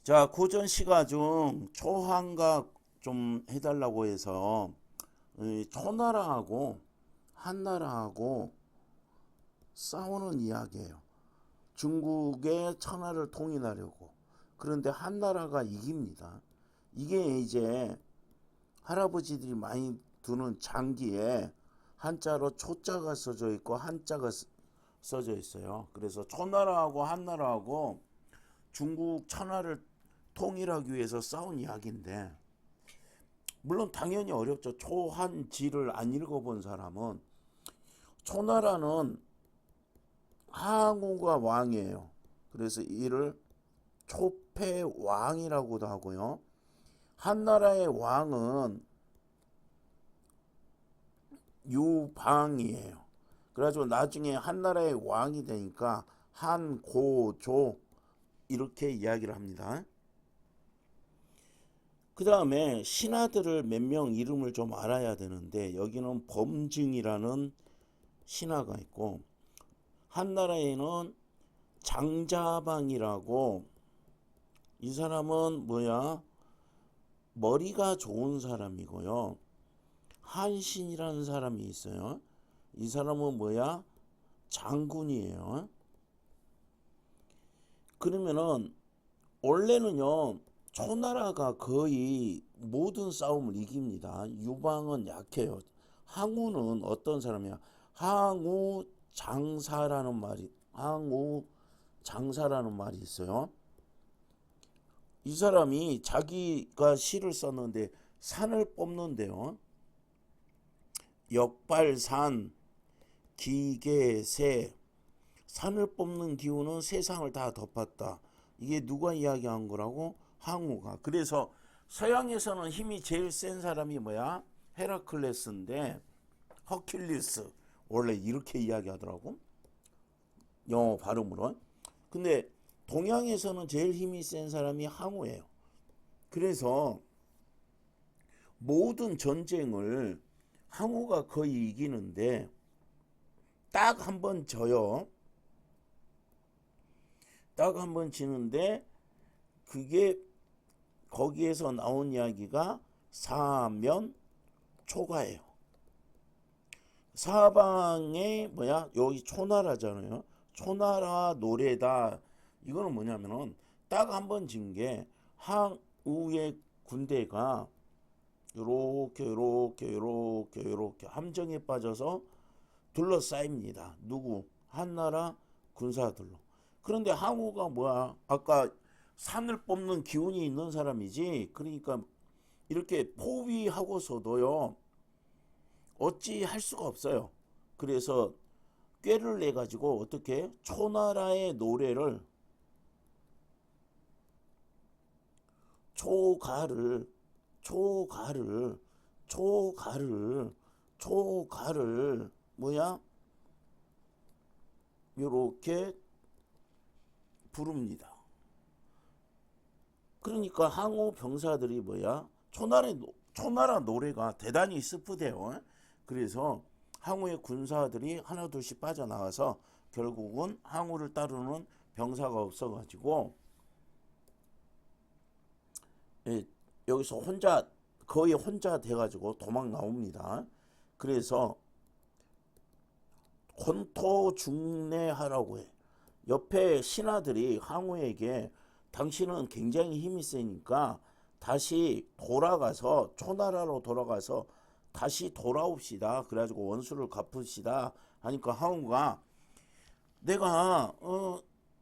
자, 고전 시가 중 초한각 좀 해달라고 해서 이 초나라하고 한나라하고 싸우는 이야기예요. 중국의 천하를 통일하려고. 그런데 한나라가 이깁니다. 이게 이제 할아버지들이 많이 두는 장기에 한자로 초자가 써져 있고 한자가 써져 있어요. 그래서 초나라하고 한나라하고 중국 천하를 통일하기 위해서 싸운 이야기인데, 물론 당연히 어렵죠. 초한지를 안 읽어본 사람은. 초나라는 항우가 왕이에요. 그래서 이를 초패왕이라고도 하고요. 한나라의 왕은 유방이에요. 그래가지고 나중에 한나라의 왕이 되니까 한고조 이렇게 이야기를 합니다. 그 다음에 신하들을 몇 명 이름을 좀 알아야 되는데, 여기는 범증이라는 신하가 있고, 한나라에는 장자방이라고, 이 사람은 뭐야, 머리가 좋은 사람이고요. 한신이라는 사람이 있어요. 이 사람은 뭐야, 장군이에요. 그러면은 원래는요, 초나라가 거의 모든 싸움을 이깁니다. 유방은 약해요. 항우는 어떤 사람이야? 항우 장사라는 말이 있어요. 이 사람이 자기가 시를 썼는데 산을 뽑는데요. 역발산, 기계세, 산을 뽑는 기운은 세상을 다 덮었다. 이게 누가 이야기한 거라고? 항우가. 그래서 서양에서는 힘이 제일 센 사람이 뭐야? 헤라클레스인데, 허큘리스, 원래 이렇게 이야기하더라고, 영어 발음으로. 근데 동양에서는 제일 힘이 센 사람이 항우예요. 그래서 모든 전쟁을 항우가 거의 이기는데, 딱 한 번 져요. 딱 한 번 지는데, 그게 거기에서 나온 이야기가 사면 초가예요. 사방에 뭐야, 여기 초나라잖아요. 초나라 노래다. 이거는 뭐냐면은 딱 한 번 진 게 항우의 군대가 요렇게 함정에 빠져서 둘러싸입니다. 누구? 한나라 군사들로. 그런데 항우가 뭐야, 아까 산을 뽑는 기운이 있는 사람이지. 그러니까 이렇게 포위하고서도요, 어찌 할 수가 없어요. 그래서 꾀를 내 가지고 어떻게 초나라의 노래를, 초가를 초가를 초가를 뭐야, 요렇게 부릅니다. 그러니까 항우 병사들이 뭐야, 초나라 노래가 대단히 슬프대요. 그래서 항우의 군사들이 하나둘씩 빠져나가서 결국은 항우를 따르는 병사가 없어가지고, 예, 여기서 거의 혼자 돼가지고 도망 나옵니다. 그래서 혼토 중내하라고 해. 옆에 신하들이 항우에게 당신은 굉장히 힘이 세니까 다시 돌아가서 초나라로 돌아가서 다시 돌아옵시다. 그래가지고 원수를 갚읍시다 하니까 항우가, 내가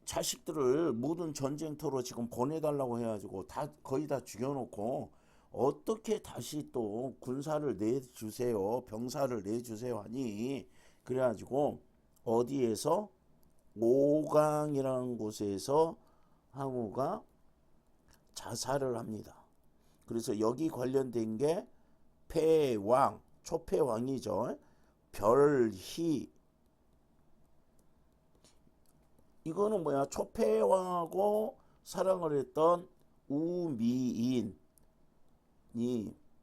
자식들을 모든 전쟁터로 지금 보내달라고 해가지고 다 거의 다 죽여놓고 어떻게 다시 또 군사를 내주세요, 병사를 내주세요 하니, 그래가지고 어디에서, 오강이라는 곳에서 항우가 자살을 합니다. 그래서 여기 관련된 게 패왕, 초패왕이죠. 별희, 이거는 뭐야, 초패왕하고 사랑을 했던 우미인이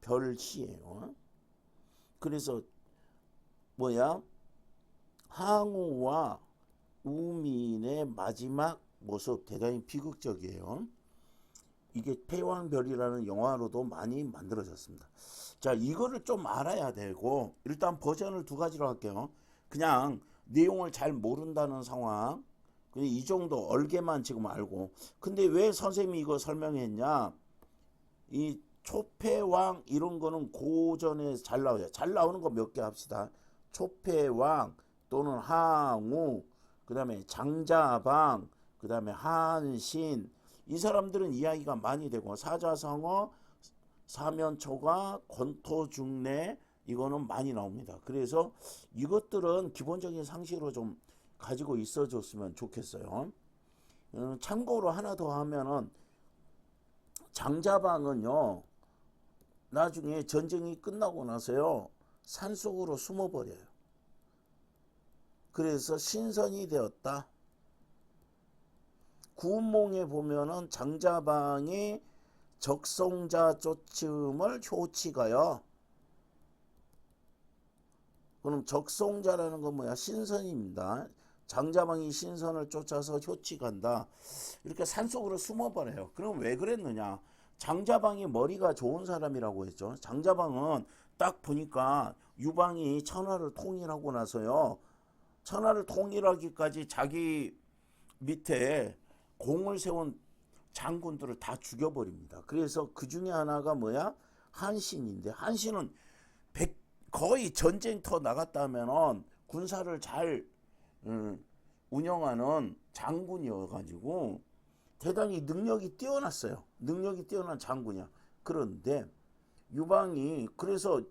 별희예요. 그래서 뭐야, 항우와 우미인의 마지막 모습 대단히 비극적이에요. 이게 패왕별이라는 영화로도 많이 만들어졌습니다. 자, 이거를 좀 알아야 되고, 일단 버전을 두 가지로 할게요. 그냥 내용을 잘 모른다는 상황, 그냥 이 정도 얼개만 지금 알고. 근데 왜 선생님이 이거 설명했냐? 이 초패왕 이런 거는 고전에 잘 나와요. 잘 나오는 거 몇 개 합시다. 초패왕 또는 항우, 그 다음에 장자방, 그 다음에 한신, 이 사람들은 이야기가 많이 되고, 사자성어, 사면초가, 권토중래, 이거는 많이 나옵니다. 그래서 이것들은 기본적인 상식으로 좀 가지고 있어 줬으면 좋겠어요. 참고로 하나 더 하면은, 장자방은요, 나중에 전쟁이 끝나고 나서요, 산속으로 숨어버려요. 그래서 신선이 되었다. 구운몽에 보면은 장자방이 적성자 쫓음을 효치가요. 그럼 적성자라는 건 뭐야? 신선입니다. 장자방이 신선을 쫓아서 효치간다. 이렇게 산속으로 숨어버려요. 그럼 왜 그랬느냐? 장자방이 머리가 좋은 사람이라고 했죠. 장자방은 딱 보니까 유방이 천하를 통일하고 나서요, 천하를 통일하기까지 자기 밑에 공을 세운 장군들을 다 죽여버립니다. 그래서 그 중에 하나가 뭐야? 한신인데, 한신은 거의 전쟁터 나갔다 하면은 군사를 잘 운영하는 장군이어가지고 대단히 능력이 뛰어났어요. 능력이 뛰어난 장군이야. 그런데 유방이, 그래서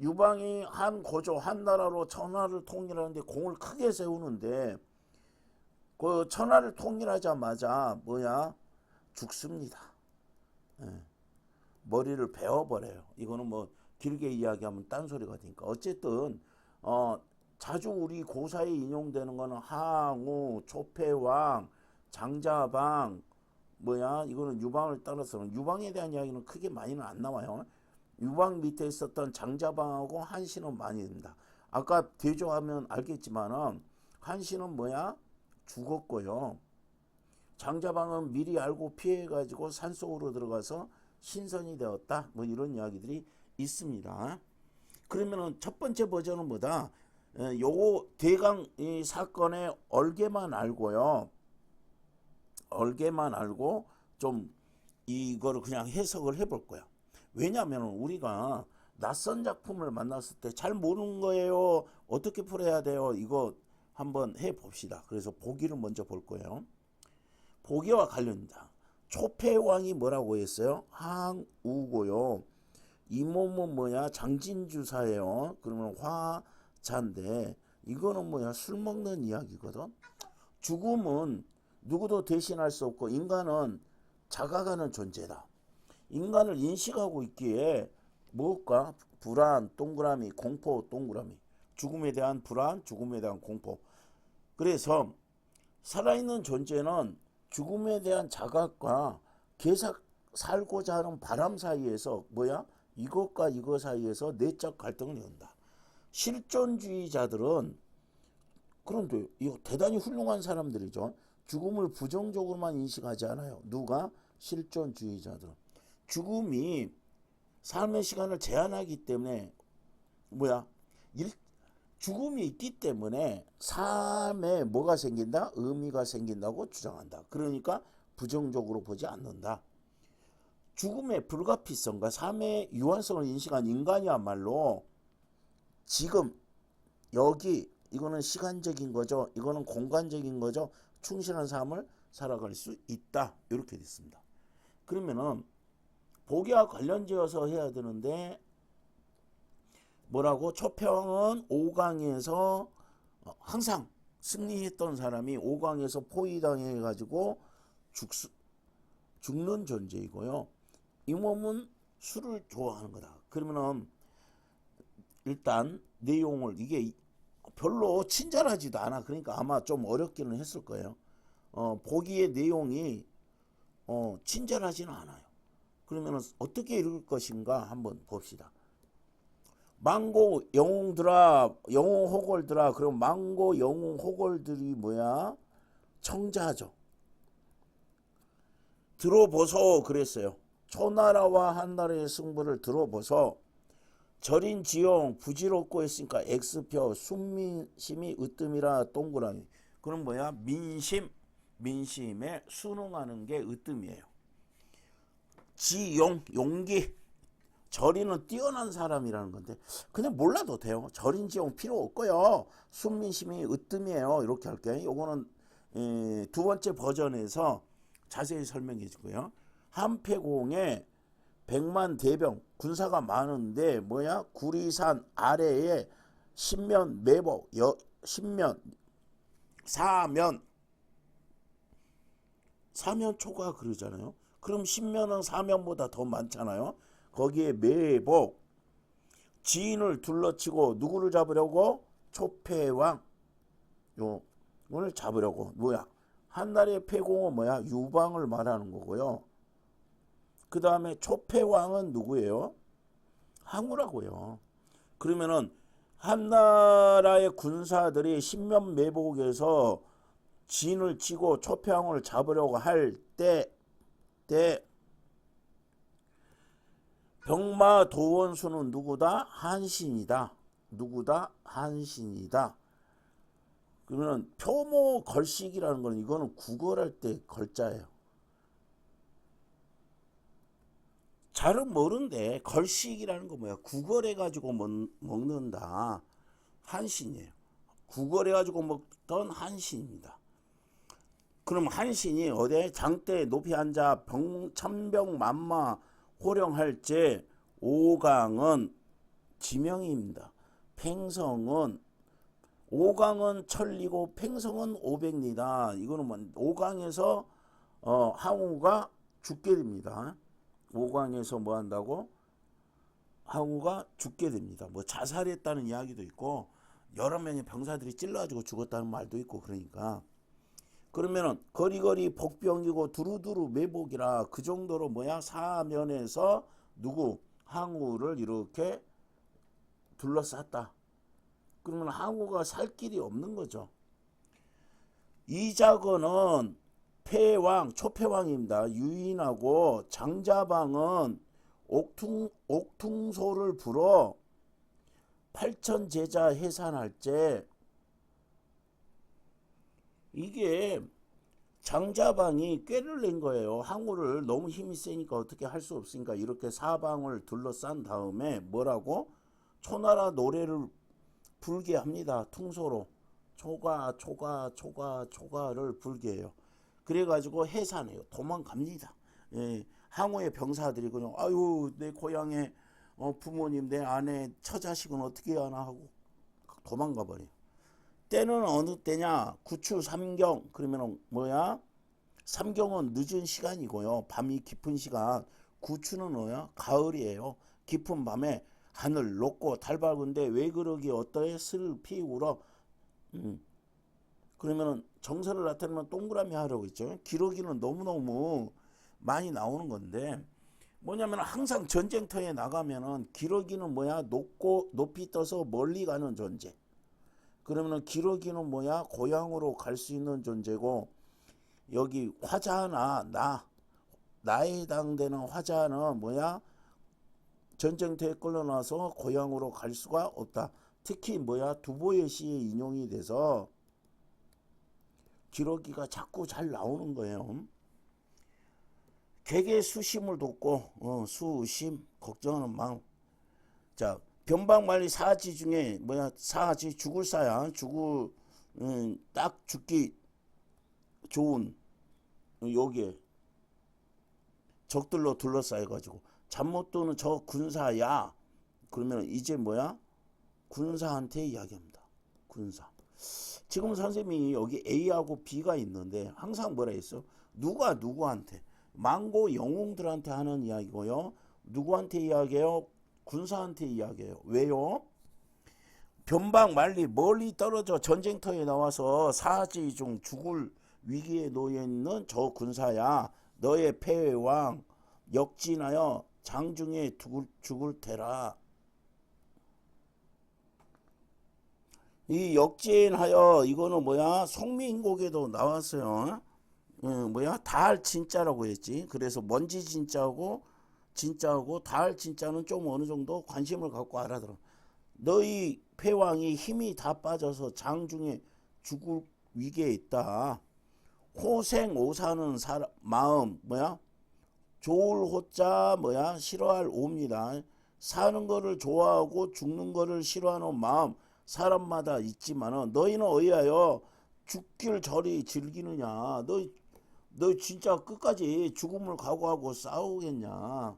유방이 한 고조, 한 나라로 천하를 통일하는데 공을 크게 세우는데, 그 천하를 통일하자마자 뭐야? 죽습니다. 예. 머리를 베어버려요. 이거는 뭐 길게 이야기하면 딴소리가 되니까. 어쨌든 자주 우리 고사에 인용되는 거는 항우, 초패왕, 장자방, 뭐야? 이거는 유방을 따라서는, 유방에 대한 이야기는 크게 많이는 안 나와요. 유방 밑에 있었던 장자방하고 한신은 많이 됩니다. 아까 대조하면 알겠지만은 한신은 뭐야? 죽었고요. 장자방은 미리 알고 피해가지고 산속으로 들어가서 신선이 되었다. 뭐 이런 이야기들이 있습니다. 그러면은 첫 번째 버전은 뭐다? 요거 대강 이 사건의 얼개만 알고요. 얼개만 알고 좀 이거를 그냥 해석을 해볼 거야. 왜냐하면 우리가 낯선 작품을 만났을 때 잘 모르는 거예요. 어떻게 풀어야 돼요? 이거 한번 해봅시다. 그래서 보기를 먼저 볼 거예요. 보기와 관련입니다. 초패왕이 뭐라고 했어요? 항우고요. 이 몸은 뭐야? 장진주사예요. 그러면 화자인데, 이거는 뭐야? 술 먹는 이야기거든. 죽음은 누구도 대신할 수 없고 인간은 자각하는 존재다. 인간을 인식하고 있기에 무엇과? 불안, 동그라미, 공포, 동그라미. 죽음에 대한 불안, 죽음에 대한 공포. 그래서 살아있는 존재는 죽음에 대한 자각과 계속 살고자 하는 바람 사이에서 뭐야? 이것과 이것 사이에서 내적 갈등을 이룬다. 실존주의자들은, 그런데 이거 대단히 훌륭한 사람들이죠. 죽음을 부정적으로만 인식하지 않아요. 누가? 실존주의자들은. 죽음이 삶의 시간을 제한하기 때문에 뭐야? 죽음이 있기 때문에 삶에 뭐가 생긴다? 의미가 생긴다고 주장한다. 그러니까 부정적으로 보지 않는다. 죽음의 불가피성과 삶의 유한성을 인식한 인간이야말로 지금 여기, 이거는 시간적인 거죠. 이거는 공간적인 거죠. 충실한 삶을 살아갈 수 있다. 이렇게 됐습니다. 그러면은 보기와 관련지어서 해야 되는데, 뭐라고? 초평은 5강에서 항상 승리했던 사람이 5강에서 포위당해 가지고 죽는 존재이고요. 이 몸은 술을 좋아하는 거다. 그러면은 일단 내용을, 이게 별로 친절하지도 않아. 그러니까 아마 좀 어렵기는 했을 거예요. 보기의 내용이 친절하지는 않아요. 그러면 어떻게 읽을 것인가 한번 봅시다. 망고 영웅들아, 영웅 호걸들아. 그럼 망고 영웅 호걸들이 뭐야? 청자죠. 들어보소 그랬어요. 초나라와 한나라의 승부를 들어보소. 절인 지용 부질없고 했으니까 X표 순민심이 으뜸이라 동그라미. 그럼 뭐야? 민심에 순응하는 게 으뜸이에요. 지용 용기. 절이는 뛰어난 사람이라는 건데 그냥 몰라도 돼요. 절인 지용 필요 없고요. 순민심이 으뜸이에요. 이렇게 할게요. 요거는 두 번째 버전에서 자세히 설명해 주고요. 한패공에 100만 대병 군사가 많은데 뭐야? 구리산 아래에 신면 매복 신면 사면 초가 그러잖아요. 그럼 신면은 사면보다 더 많잖아요. 거기에 매복 지인을 둘러치고 누구를 잡으려고? 초패왕 요를 잡으려고. 뭐야? 한나라의 패공은 뭐야? 유방을 말하는 거고요. 그 다음에 초패왕은 누구예요? 항우라고요. 그러면은 한나라의 군사들이 신면매복에서 진을 치고 초패왕을 잡으려고 할 때 병마 도원수는 누구다? 한신이다. 누구다? 한신이다. 그러면 표모 걸식이라는 거는 이거는 국어할 때 걸자예요. 잘은 모르는데 걸식이라는 거 뭐야? 구걸해 가지고 먹는다. 한신이에요. 구걸해 가지고 먹던 한신입니다. 그럼 한신이 어디 장대에 높이 앉아 천병 만마 호령할 때 오강은 지명입니다. 팽성은 오강은 천리고 팽성은 500리다. 이거는 뭐 오강에서 항우가 죽게 됩니다. 오강에서 뭐 한다고? 항우가 죽게 됩니다. 뭐 자살했다는 이야기도 있고 여러 명의 병사들이 찔러가지고 죽었다는 말도 있고 그러니까 그러면은 거리거리 복병이고 두루두루 매복이라 그 정도로 뭐야? 사면에서 누구? 항우를 이렇게 둘러쌌다. 그러면 항우가 살 길이 없는 거죠. 이자건은 패왕, 초패왕입니다. 유인하고 장자방은 옥퉁소를 불어 8천 제자 해산할 때 이게 장자방이 꾀를 낸 거예요. 항우를 너무 힘이 세니까 어떻게 할 수 없으니까 이렇게 사방을 둘러싼 다음에 뭐라고? 초나라 노래를 불게 합니다. 퉁소로 초가를 불게 해요. 그래가지고 해산해요. 도망갑니다. 예, 항우의 병사들이 그냥 아유 내 고향에 부모님 내 아내 처자식은 어떻게 하나 하고 도망가 버려요. 때는 어느 때냐? 구추 삼경. 그러면 뭐야? 삼경은 늦은 시간이고요. 밤이 깊은 시간. 구추는 뭐야? 가을이에요. 깊은 밤에 하늘 높고 달 밝은데 왜 그러기 어떠해? 슬피 울어. 그러면은 정서를 나타내면 동그라미 하라고 했죠. 기러기는 너무너무 많이 나오는 건데 뭐냐면 항상 전쟁터에 나가면은 기러기는 뭐야? 높이 떠서 멀리 가는 존재. 그러면은 기러기는 뭐야? 고향으로 갈 수 있는 존재고 여기 화자나 나에 해당되는 화자는 뭐야? 전쟁터에 끌려나서 고향으로 갈 수가 없다. 특히 뭐야? 두보의 시에 인용이 돼서 기러기가 자꾸 잘 나오는 거예요. 객의 수심을 돕고 수심 걱정하는 마음. 자 변방말리 사지 중에 뭐야? 사지 죽을 사야 딱 죽기 좋은 여기에 적들로 둘러싸여가지고 잠 못 드는 저 군사야. 그러면 이제 뭐야? 군사한테 이야기합니다. 군사. 지금 선생님이 여기 A하고 B가 있는데 항상 뭐라 했어? 누가 누구한테? 망고 영웅들한테 하는 이야기고요. 누구한테 이야기해요? 군사한테 이야기해요. 왜요? 변방말리 멀리 떨어져 전쟁터에 나와서 사지 중 죽을 위기에 놓여 있는 저 군사야. 너의 패왕 역진하여 장중에 죽을 테라. 이 역진하여 이거는 뭐야? 송민곡에도 나왔어요. 뭐야 달 진짜라고 했지. 그래서 먼지 진짜하고 달 진짜는 좀 어느 정도 관심을 갖고 알아들어. 너희 패왕이 힘이 다 빠져서 장중에 죽을 위기에 있다. 호생오사는 사람 마음 뭐야 좋을 호자 뭐야 싫어할 오입니다. 사는 거를 좋아하고 죽는 거를 싫어하는 마음 사람마다 있지만은 너희는 어이하여 죽길 저리 즐기느냐. 너 진짜 끝까지 죽음을 각오하고 싸우겠냐.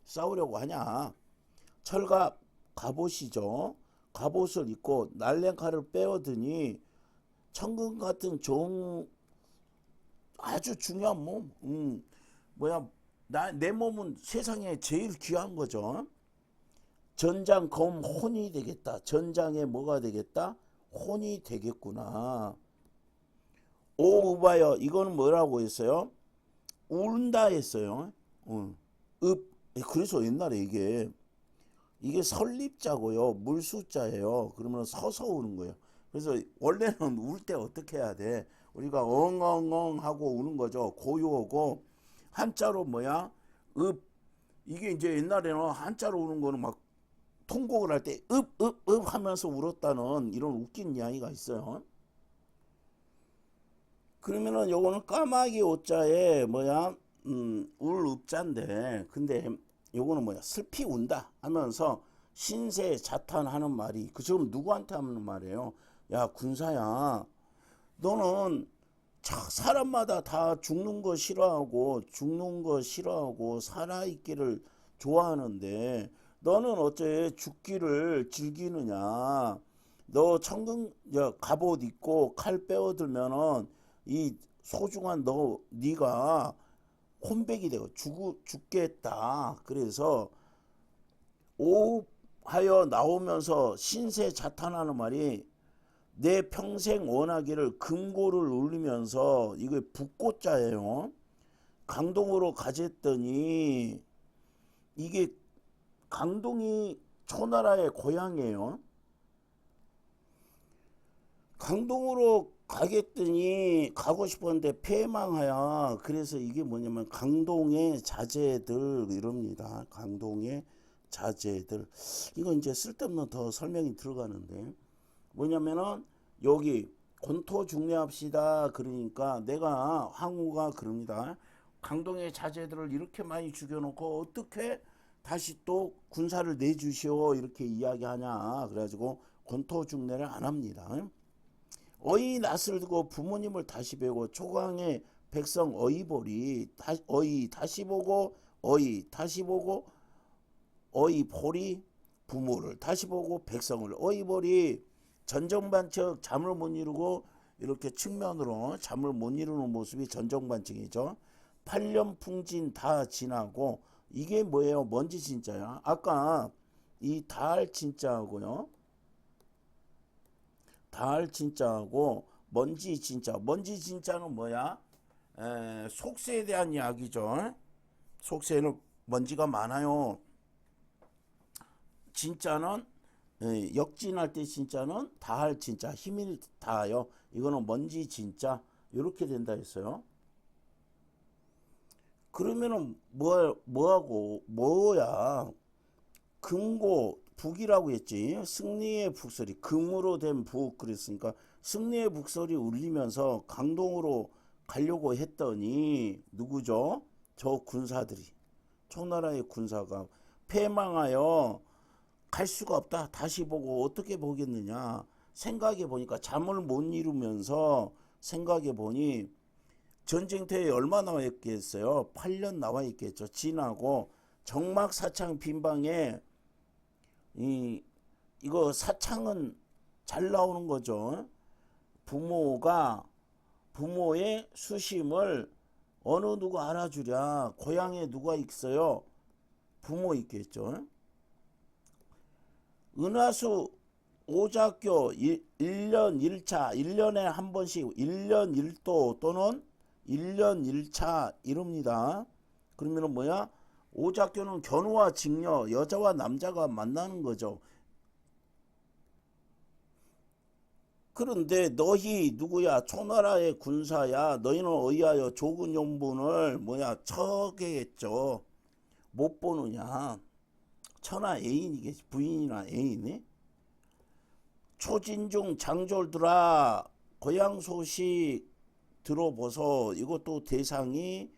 싸우려고 하냐. 철갑 갑옷이죠. 갑옷을 입고 날랭칼을 빼어드니 천금 같은 아주 중요한 몸. 뭐야 내 몸은 세상에 제일 귀한 거죠. 전장 검 혼이 되겠다. 전장에 뭐가 되겠다? 혼이 되겠구나. 오우바여 이거는 뭐라고 했어요? 운다 했어요. 그래서 옛날에 이게 설립자고요. 물수자예요. 그러면 서서 우는 거예요. 그래서 원래는 울 때 어떻게 해야 돼? 우리가 엉엉엉 하고 우는 거죠. 고요하고 한자로 뭐야? 이게 이제 옛날에는 한자로 우는 거는 막 통곡을 할 때 하면서 울었다는 이런 웃긴 이야기가 있어요. 그러면은 요거는 까마귀 오자에 뭐야 울 읍자인데 근데 요거는 뭐야 슬피 운다 하면서 신세 자탄하는 말이 그처럼 누구한테 하는 말이에요. 야 군사야 너는 사람마다 다 죽는 거 싫어하고 살아있기를 좋아하는데 너는 어째 죽기를 즐기느냐. 너 천금 갑옷 입고 칼 빼어들면은 이 소중한 네가 혼백이 되고 죽겠다. 그래서 오하여 나오면서 신세 자탄하는 말이 내 평생 원하기를 금고를 울리면서 이게 북고자예요. 강동으로 가졌더니 이게 강동이 초나라의 고향이에요. 강동으로 가겠더니 가고 싶었는데 패망하야. 그래서 이게 뭐냐면 강동의 자제들 이럽니다. 강동의 자제들. 이건 이제 쓸데없는 더 설명이 들어가는데 뭐냐면은 여기 권토 중례합시다. 그러니까 내가 황후가 그럽니다. 강동의 자제들을 이렇게 많이 죽여놓고 어떻게 다시 또 군사를 내주시오 이렇게 이야기하냐. 그래가지고 권토 중례를 안 합니다. 어이 낯을 두고 부모님을 다시 배우고 초강의 백성 어이보리 어이 다시 보고 어이보리 부모를 다시 보고 백성을 어이보리 전정반측 잠을 못 이루고 이렇게 측면으로 잠을 못 이루는 모습이 전정반측이죠. 8년 풍진 다 지나고 이게 뭐예요? 먼지 진짜야. 아까 이 달 진짜하고요. 달 진짜하고 먼지 진짜는 뭐야? 속세에 대한 이야기죠. 속세에는 먼지가 많아요. 진짜는 역진할 때 진짜는 다할 진짜 힘이 다하여 이거는 먼지 진짜 이렇게 된다 했어요. 그러면은 뭐야 금고 북이라고 했지. 승리의 북소리 금으로 된 북 그랬으니까 승리의 북소리 울리면서 강동으로 가려고 했더니 누구죠? 저 군사들이 초나라의 군사가 패망하여 갈 수가 없다. 다시 보고 어떻게 보겠느냐. 생각해 보니까 잠을 못 이루면서 생각해 보니 전쟁터에 얼마 나와 있겠어요? 8년 나와 있겠죠. 지나고 정막사창 빈방에 이거 사창은 잘 나오는 거죠. 부모의 수심을 어느 누가 알아주랴. 고향에 누가 있어요? 부모 있겠죠. 은하수 오작교 1년 1차 1년에 한 번씩 1년 1도 또는 1년 1차 이럽니다. 그러면 뭐야? 오작교는 견우와 직녀 여자와 남자가 만나는 거죠. 그런데 너희 누구야? 초나라의 군사야. 너희는 어이하여 조근용분을 뭐야? 처게했죠. 못 보느냐? 천하 애인이겠지. 부인이나 애인이. 초진중 장졸들아 고향 소식 들어보소. 이것도 대상이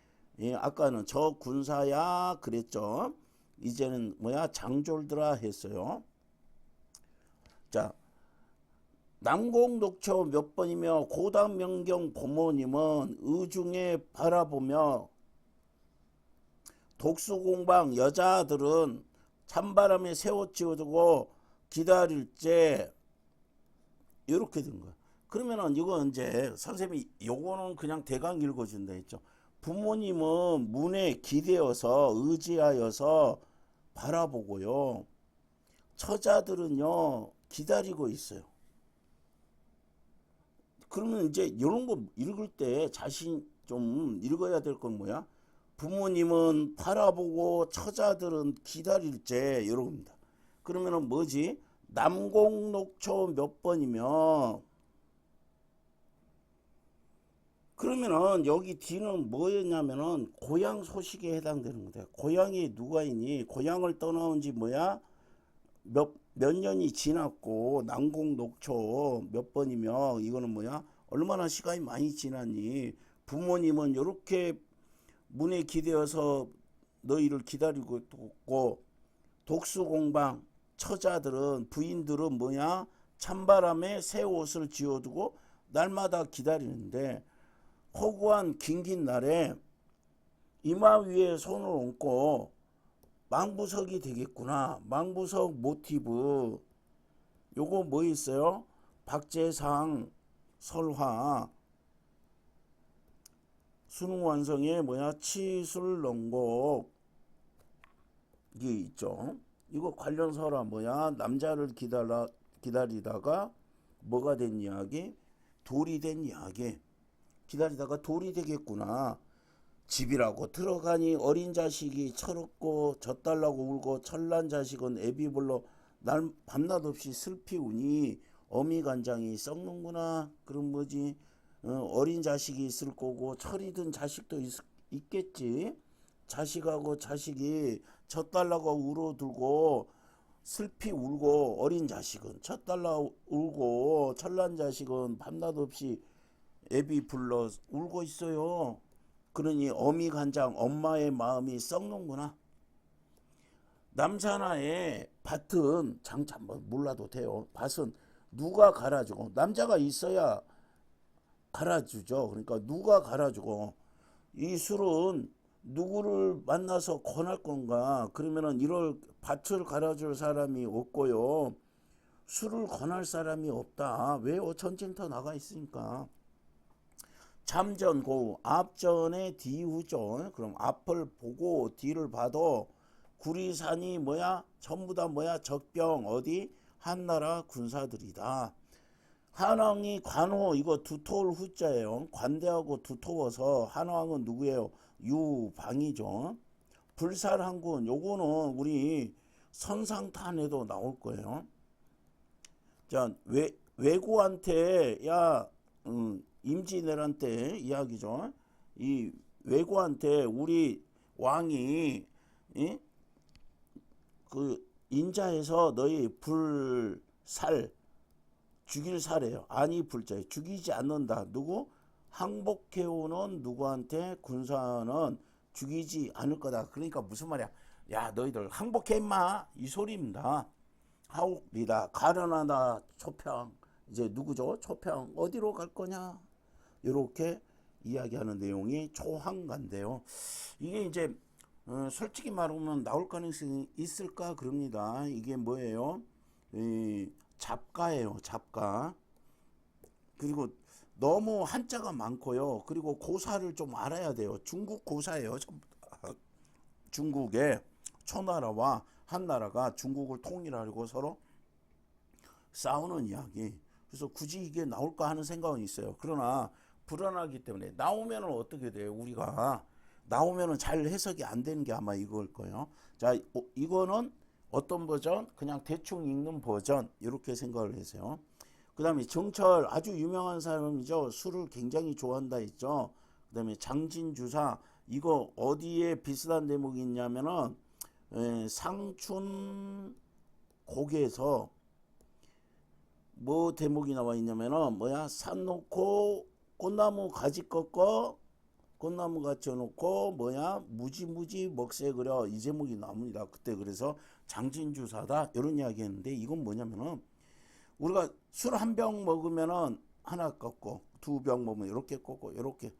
아까는 저 군사야 그랬죠. 이제는 뭐야? 장졸들아 했어요. 자, 남공독초 몇 번이며 고당명경 부모님은 의중에 바라보며 독수공방 여자들은 찬바람에 새옷 지어두고 기다릴제 이렇게 된 거야. 그러면은 이거 이제 선생님이 요거는 그냥 대강 읽어준다 했죠. 부모님은 문에 기대어서 의지하여서 바라보고요. 처자들은요 기다리고 있어요. 그러면 이제 이런 거 읽을 때 자신 좀 읽어야 될 건 뭐야? 부모님은 바라보고 처자들은 기다릴제 이런 겁니다. 그러면은 뭐지? 남공록초 몇 번이며 그러면은 여기 D는 뭐였냐면은 고향 소식에 해당되는 거다. 고향이 누가 있니? 고향을 떠나온 지 뭐야? 몇 년이 지났고 남공록초 몇 번이며 이거는 뭐야? 얼마나 시간이 많이 지났니? 부모님은 이렇게 문에 기대어서 너희를 기다리고 있고 독수공방 처자들은 부인들은 뭐야? 찬바람에 새 옷을 지어두고 날마다 기다리는데 허구한 긴긴 날에 이마 위에 손을 얹고 망부석이 되겠구나. 망부석 모티브 요거 뭐 있어요? 박재상 설화 수능완성에 뭐야? 치술렁곡 이게 있죠. 이거 관련서라 뭐야? 남자를 기다리다가 뭐가 된 이야기? 돌이 된 이야기. 기다리다가 돌이 되겠구나. 집이라고 들어가니 어린 자식이 철없고 젖달라고 울고 철난 자식은 애비 불러 날 밤낮 없이 슬피 우니 어미간장이 썩는구나. 그럼 뭐지? 어린 자식이 있을 거고 철이 든 자식도 있겠지. 자식하고 자식이 젖달라고 울어들고 슬피 울고 어린 자식은 젖달라 울고 철난 자식은 밤낮 없이 애비 불러 울고 있어요. 그러니 어미간장 엄마의 마음이 썩는구나. 남산하에 밭은 장차 뭐 몰라도 돼요. 밭은 누가 갈아주고 남자가 있어야 갈아주죠. 그러니까 누가 갈아주고 이 술은 누구를 만나서 권할 건가? 그러면은 이럴 밭을 갈아줄 사람이 없고요. 술을 권할 사람이 없다. 왜요? 전쟁터 나가 있으니까. 참전 고우 앞전에 뒤후죠. 그럼 앞을 보고 뒤를 봐도 구리산이 뭐야? 전부 다 뭐야? 적병 어디? 한나라 군사들이다. 한왕이 관호 이거 두터울 후자예요. 관대하고 두터워서 한왕은 누구예요? 유방이죠. 불살한군 요거는 우리 선상탄에도 나올 거예요. 자 외고한테 야 임진왜란 이야기죠. 이 외고한테 우리 왕이 그 인자해서 너희 불살 죽일 사래요. 아니 불자에 죽이지 않는다. 누구? 항복해오는 누구한테 군사는 죽이지 않을 거다. 그러니까 무슨 말이야? 야 너희들 항복해 임마 이 소리입니다. 하옥리다 가련하다 초평 이제 누구죠? 초평 어디로 갈 거냐? 이렇게 이야기하는 내용이 초항가인데요. 이게 이제 솔직히 말하면 나올 가능성이 있을까 그럽니다. 이게 뭐예요? 잡가예요. 잡가. 그리고 너무 한자가 많고요. 그리고 고사를 좀 알아야 돼요. 중국 고사예요. 중국의 초나라와 한나라가 중국을 통일하려고 서로 싸우는 이야기. 그래서 굳이 이게 나올까 하는 생각은 있어요. 그러나 불안하기 때문에 나오면은 어떻게 돼요? 우리가 나오면은 잘 해석이 안 되는 게 아마 이걸 거예요. 자, 이거는 어떤 버전? 그냥 대충 읽는 버전 이렇게 생각을 해서요. 그 다음에 정철 아주 유명한 사람이죠. 술을 굉장히 좋아한다 했죠. 그 다음에 장진주사 이거 어디에 비슷한 대목이 있냐면은 상춘 곡에서 뭐 대목이 나와 있냐면은 뭐야 산 놓고 꽃나무 가지 꺾어 꽃나무 같이 놓고 뭐야 무지무지 먹새 그려 이 제목이 나옵니다. 그때 그래서 장진주사다 이런 이야기 했는데 이건 뭐냐면은 우리가 술 한 병 먹으면은 하나 꺾고 두 병 먹으면 이렇게 꺾고 이렇게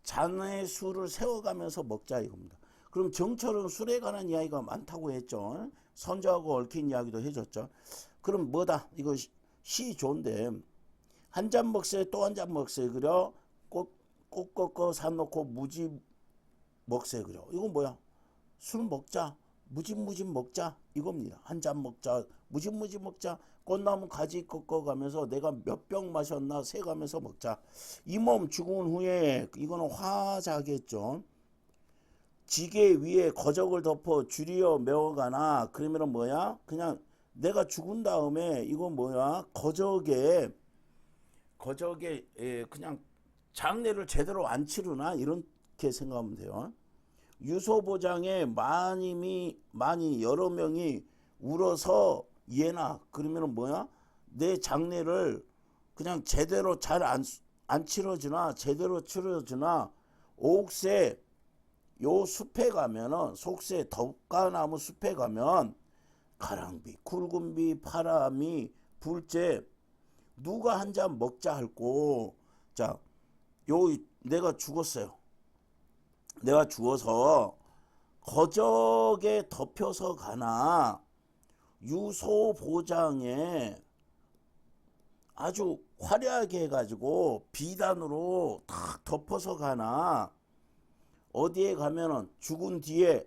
잔에 술을 세워가면서 먹자 이겁니다. 그럼 정철은 술에 관한 이야기가 많다고 했죠. 선조하고 얽힌 이야기도 해줬죠. 그럼 뭐다 이거 시 좋은데 한 잔 먹새 또 한 잔 먹새 그려 꽃 꺾어 산 놓고 무지 먹새 그려 이건 뭐야 술 먹자 무짐무짐 먹자 이겁니다. 한 잔 먹자 무짐무짐 먹자 꽃나무 가지 꺾어가면서 내가 몇 병 마셨나 세가면서 먹자. 이 몸 죽은 후에 이거는 화자겠죠. 지게 위에 거적을 덮어 줄이어 메워가나 그러면은 뭐야 그냥 내가 죽은 다음에 이거 뭐야 거적에 그냥 장례를 제대로 안 치르나 이렇게 생각하면 돼요. 유소보장에 많이 여러 명이 울어서 예나 그러면은 뭐야 내 장례를 그냥 제대로 잘 안 치러주나 제대로 치러주나 옥새 요 숲에 가면은 속새 덕가나무 숲에 가면 가랑비 굵은비 파람이 불째 누가 한 잔 먹자 할고 자 요 내가 죽었어요. 내가 죽어서 거적에 덮여서 가나 유소보장에 아주 화려하게 해가지고 비단으로 탁 덮어서 가나 어디에 가면은 죽은 뒤에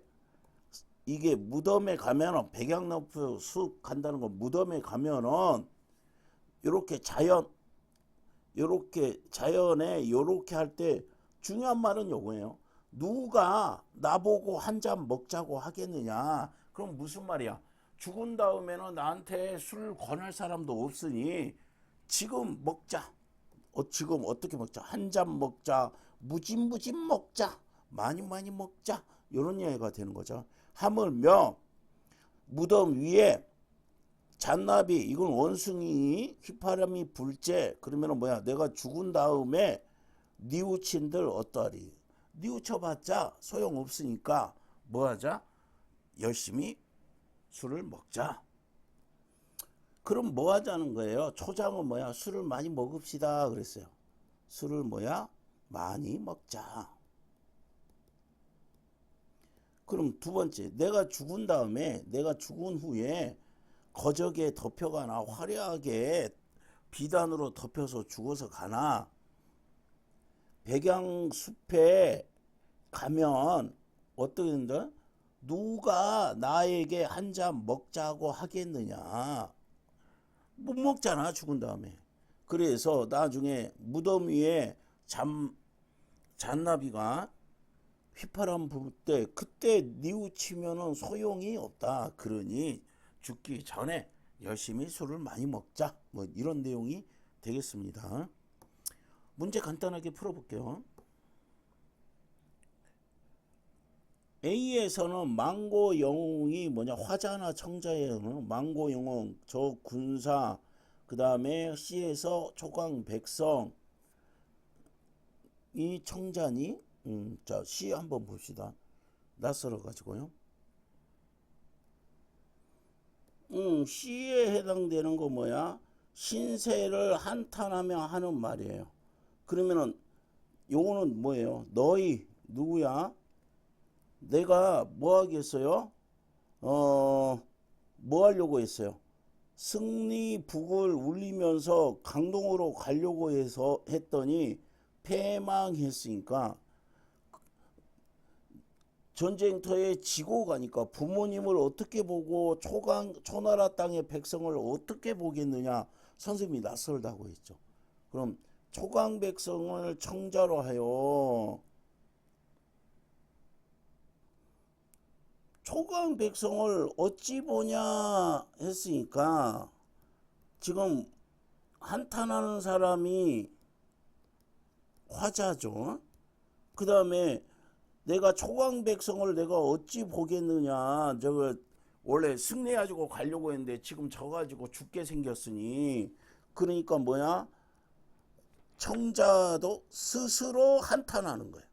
이게 무덤에 가면은 백양나무 숲 간다는 거 무덤에 가면은 이렇게 자연에 요렇게 할 때 중요한 말은 요거예요. 누가 나보고 한 잔 먹자고 하겠느냐. 그럼 무슨 말이야. 죽은 다음에는 나한테 술 권할 사람도 없으니 지금 먹자. 지금 어떻게 먹자. 한 잔 먹자. 무짐무짐 먹자. 많이 먹자. 이런 이야기가 되는 거죠. 하물며 무덤 위에 잔나비 이건 원숭이 휘파람이 불째 그러면은 뭐야 내가 죽은 다음에 뉘우친들 어떠하리 뉘우쳐봤자 소용없으니까 뭐하자 열심히 술을 먹자. 그럼 뭐 하자는 거예요. 초장은 뭐야 술을 많이 먹읍시다 그랬어요. 술을 뭐야 많이 먹자. 그럼 두 번째 내가 죽은 다음에 내가 죽은 후에 거적에 덮여가나 화려하게 비단으로 덮여서 죽어서 가나 백양숲에 가면 어떻게 된다? 누가 나에게 한 잔 먹자고 하겠느냐. 못 먹잖아 죽은 다음에. 그래서 나중에 무덤 위에 잔나비가 휘파람 불 때 그때 뉘우치면은 소용이 없다. 그러니 죽기 전에 열심히 술을 많이 먹자. 뭐 이런 내용이 되겠습니다. 문제 간단하게 풀어볼게요. A에서는 망고 영웅이 뭐냐 화자나 청자에는 망고 영웅 저 군사 그 다음에 C에서 초강 백성 이 청자니 자 C 한번 봅시다. 낯설어 가지고요. C에 해당되는 거 뭐야? 신세를 한탄하며 하는 말이에요. 그러면은 요거는 뭐예요? 너희 누구야? 내가 뭐 하겠어요? 뭐 하려고 했어요? 승리북을 울리면서 강동으로 가려고 해서 했더니 패망했으니까 전쟁터에 지고 가니까 부모님을 어떻게 보고 초나라 땅의 백성을 어떻게 보겠느냐. 선생님이 낯설다고 했죠. 그럼 초강 백성을 청자로 하여 초강 백성을 어찌 보냐 했으니까 지금 한탄하는 사람이 화자죠. 그 다음에 내가 초강백성을 내가 어찌 보겠느냐. 저거 원래 승리해가지고 가려고 했는데 지금 져가지고 죽게 생겼으니, 그러니까 뭐야? 청자도 스스로 한탄하는 거예요.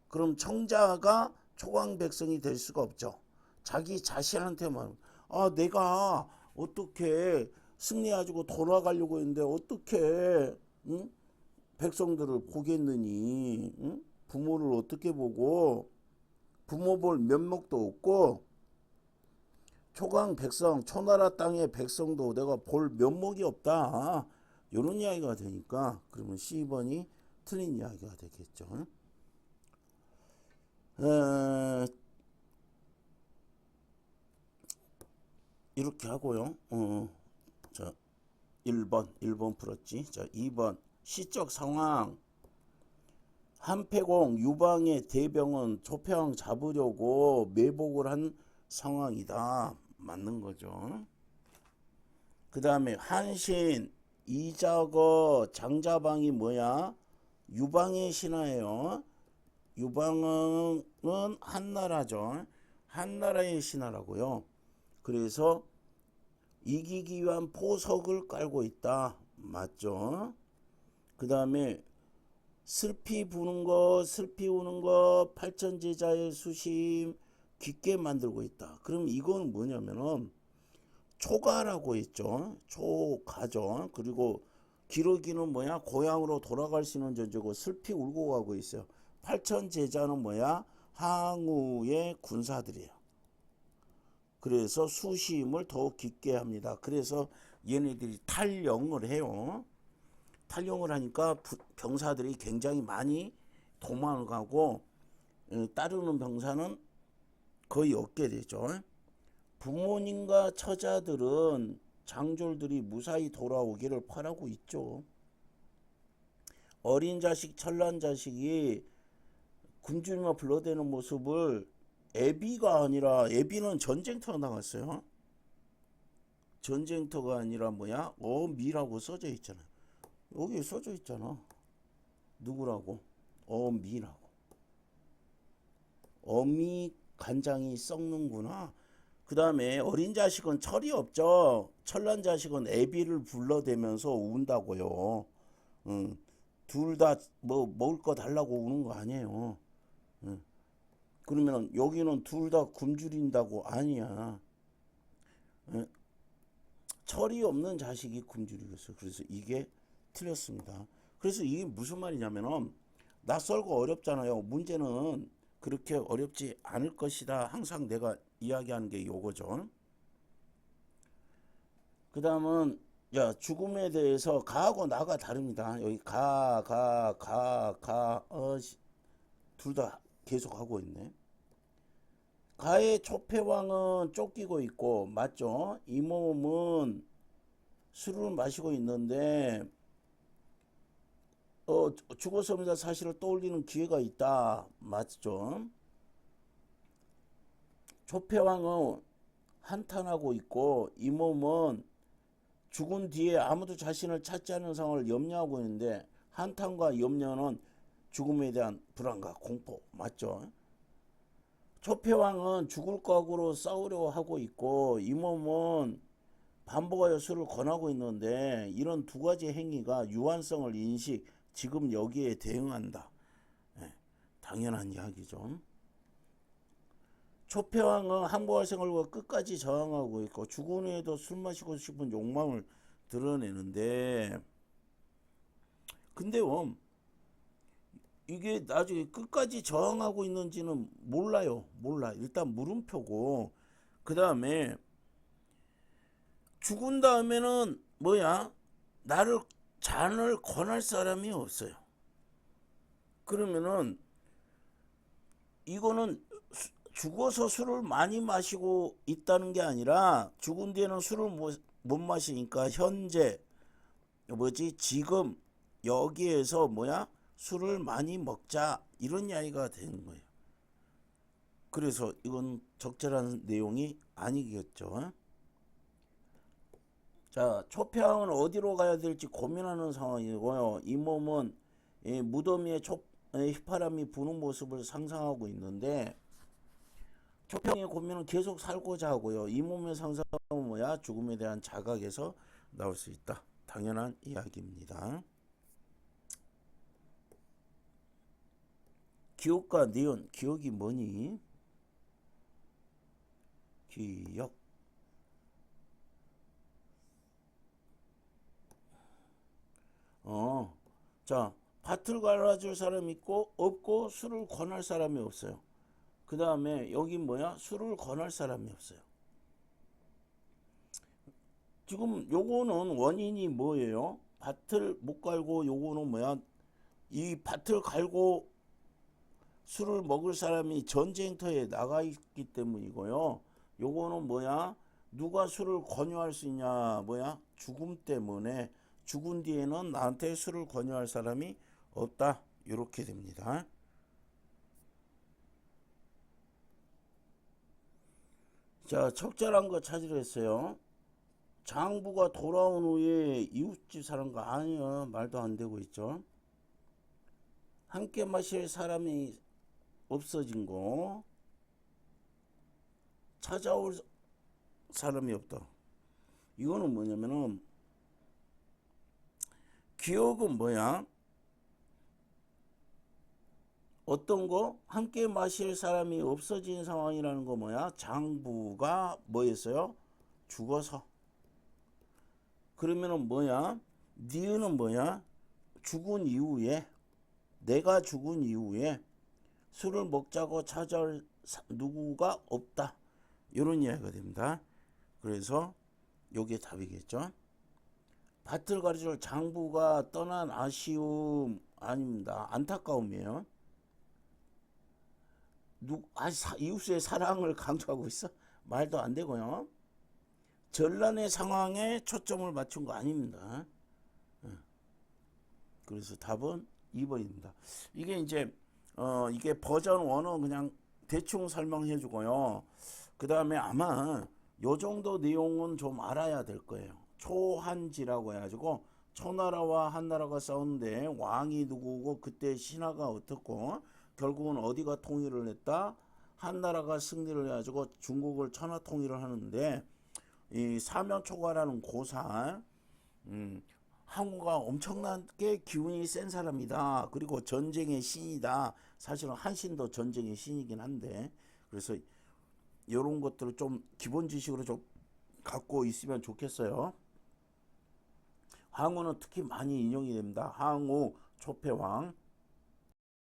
그럼 청자가 초강백성이 될 수가 없죠. 자기 자신한테만, 아 내가 어떻게 승리해가지고 돌아가려고 했는데 어떻게 응? 백성들을 보겠느니, 응? 부모를 어떻게 보고, 부모 볼 면목도 없고, 초강 백성, 초나라 땅의 백성도 내가 볼 면목이 없다. 이런 이야기가 되니까, 그러면 C번이 틀린 이야기가 되겠죠. 이렇게 하고요. 자, 1번 풀었지. 자, 2번 시적 상황. 한패공 유방의 대병은 초평 잡으려고 매복을 한 상황이다. 맞는 거죠. 그 다음에 한신 이자거 장자방이 뭐야? 유방의 신하예요. 유방은 한나라죠. 한나라의 신하라고요. 그래서 이기기 위한 포석을 깔고 있다. 맞죠? 그 다음에 슬피 부는 거, 슬피 우는 거, 팔천제자의 수심 깊게 만들고 있다. 그럼 이건 뭐냐면은 초가라고 했죠. 초가죠. 그리고 기러기는 뭐야? 고향으로 돌아갈 수 있는 존재고 슬피 울고 가고 있어요. 팔천제자는 뭐야? 항우의 군사들이에요. 그래서 수심을 더욱 깊게 합니다. 그래서 얘네들이 탈영을 해요. 탈영을 하니까 병사들이 굉장히 많이 도망을 가고, 따르는 병사는 거의 없게 되죠. 부모님과 처자들은 장졸들이 무사히 돌아오기를 바라고 있죠. 어린 자식, 천란 자식이 굶주리며 불러대는 모습을, 애비가 아니라, 애비는 전쟁터에 나갔어요. 전쟁터가 아니라 뭐야? 어미라고 써져 있잖아요. 여기 써져 있잖아. 누구라고? 어미라고. 어미 간장이 썩는구나. 그 다음에 어린 자식은 철이 없죠. 천란 자식은 애비를 불러대면서 운다고요. 둘 다 뭐 먹을 거 달라고 우는 거 아니에요. 그러면 여기는 둘 다 굶주린다고 아니야. 철이 없는 자식이 굶주리겠어요. 그래서 이게 틀렸습니다. 그래서 이게 무슨 말이냐면은 낯설고 어렵잖아요. 문제는 그렇게 어렵지 않을 것이다. 항상 내가 이야기하는 게 요거죠. 그 다음은 야, 죽음에 대해서 가하고 나가 다릅니다. 여기 둘 다 계속 하고 있네. 가의 초패왕은 쫓기고 있고, 맞죠? 이 몸은 술을 마시고 있는데 죽었습니다 사실을 떠올리는 기회가 있다. 맞죠? 초패왕은 한탄하고 있고, 이 몸은 죽은 뒤에 아무도 자신을 찾지 않는 상황을 염려하고 있는데, 한탄과 염려는 죽음에 대한 불안과 공포. 맞죠? 초패왕은 죽을 각오로 싸우려 하고 있고, 이 몸은 반복하여 술을 권하고 있는데, 이런 두 가지 행위가 유한성을 인식, 지금 여기에 대응한다. 당연한 이야기죠. 초패왕은 항복할 생활과 끝까지 저항하고 있고, 죽은 후에도 술 마시고 싶은 욕망을 드러내는데, 근데요, 이게 나중에 끝까지 저항하고 있는지는 몰라요. 몰라. 일단 물음표고, 그 다음에 죽은 다음에는 뭐야? 나를 잔을 권할 사람이 없어요. 그러면은 이거는 죽어서 술을 많이 마시고 있다는 게 아니라, 죽은 뒤에는 술을 못 마시니까 현재 지금 여기에서 뭐야? 술을 많이 먹자, 이런 이야기가 되는 거예요. 그래서 이건 적절한 내용이 아니겠죠. 자, 초평은 어디로 가야 될지 고민하는 상황이고요. 이 몸은 무더미에 휘파람이 부는 모습을 상상하고 있는데 초평의 고민은 계속 살고자 하고요. 이 몸의 상상은 뭐야? 죽음에 대한 자각에서 나올 수 있다. 당연한 이야기입니다. 기억과 니은, 기억이 뭐니? 기억. 자, 밭을 갈아줄 사람이 있고 없고 술을 권할 사람이 없어요. 그 다음에 여기 뭐야? 술을 권할 사람이 없어요. 지금 요거는 원인이 뭐예요? 밭을 못 갈고 요거는 뭐야? 이 밭을 갈고 술을 먹을 사람이 전쟁터에 나가 있기 때문이고요. 요거는 뭐야? 누가 술을 권유할 수 있냐? 뭐야? 죽음 때문에 죽은 뒤에는 나한테 술을 권유할 사람이 없다. 이렇게 됩니다. 자, 적절한 거 찾으려 했어요. 장부가 돌아온 후에 이웃집 사는 거 아니야. 말도 안 되고 있죠. 함께 마실 사람이 없어진 거. 찾아올 사람이 없다. 이거는 뭐냐면은 기억은 뭐야? 어떤 거? 함께 마실 사람이 없어진 상황이라는 거 뭐야? 장부가 뭐였어요? 죽어서. 그러면은 뭐야? 니은은 뭐야? 죽은 이후에, 내가 죽은 이후에 술을 먹자고 찾아올 누구가 없다. 이런 이야기가 됩니다. 그래서 요게 답이겠죠. 밭을 가르칠 장부가 떠난 아쉬움 아닙니다. 안타까움이에요. 이웃의 사랑을 강조하고 있어? 말도 안 되고요. 전란의 상황에 초점을 맞춘 거 아닙니다. 그래서 답은 2번입니다. 이게 이제 이게 버전 1은 그냥 대충 설명해 주고요. 그 다음에 아마 요 정도 내용은 좀 알아야 될 거예요. 초한지라고 해가지고 초나라와 한나라가 싸우는데 왕이 누구고 그때 신하가 어떻고 결국은 어디가 통일을 했다. 한나라가 승리를 해가지고 중국을 천하 통일을 하는데 이 사면초가라는 고사 항우가 엄청나게 기운이 센 사람이다. 그리고 전쟁의 신이다. 사실은 한신도 전쟁의 신이긴 한데 그래서 이런 것들을 좀 기본 지식으로 좀 갖고 있으면 좋겠어요. 항우는 특히 많이 인용이 됩니다. 항우, 초패왕.